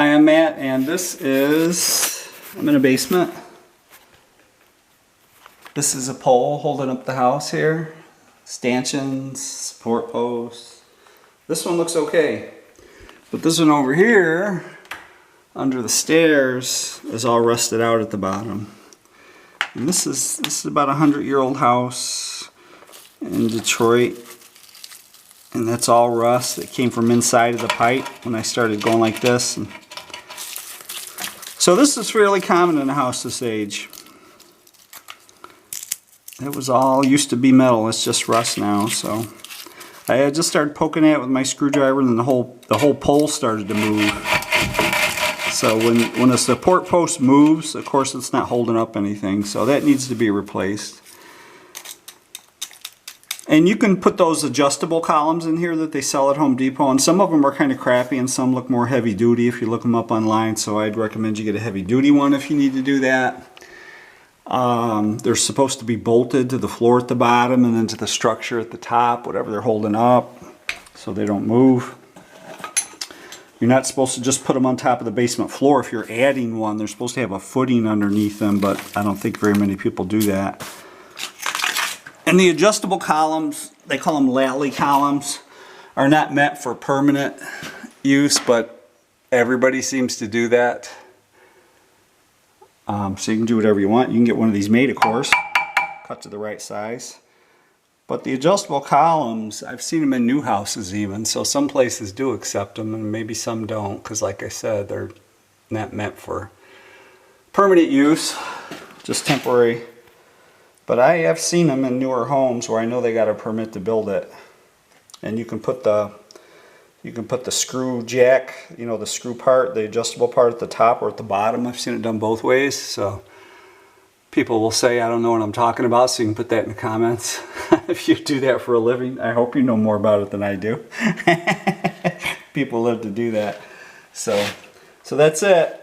Hi, I'm Matt, and I'm in a basement. This is a pole holding up the house here. Stanchions, support posts. This one looks okay. But this one over here, under the stairs, is all rusted out at the bottom. And this is about a 100-year-old house in Detroit. And that's all rust that came from inside of the pipe when I started going like this. And so this is fairly common in a house this age. It was all used to be metal, it's just rust now. So I just started poking at it with my screwdriver, and then the whole pole started to move. So when a support post moves, of course it's not holding up anything, so that needs to be replaced. And you can put those adjustable columns in here that they sell at Home Depot, and some of them are kind of crappy and some look more heavy duty if you look them up online, so I'd recommend you get a heavy duty one if you need to do that. They're supposed to be bolted to the floor at the bottom and then to the structure at the top, whatever they're holding up, so they don't move. You're not supposed to just put them on top of the basement floor. If you're adding one, they're supposed to have a footing underneath them, but I don't think very many people do that. And the adjustable columns, they call them lally columns, are not meant for permanent use, but everybody seems to do that. So you can do whatever you want. You can get one of these made, of course, cut to the right size. But the adjustable columns, I've seen them in new houses even, so some places do accept them and maybe some don't, because like I said, they're not meant for permanent use, just temporary. But I have seen them in newer homes where I know they got a permit to build it. And you can put the screw jack, you know, the screw part, the adjustable part at the top or at the bottom. I've seen it done both ways. So people will say I don't know what I'm talking about, so you can put that in the comments. If you do that for a living, I hope you know more about it than I do. People live to do that. So that's it.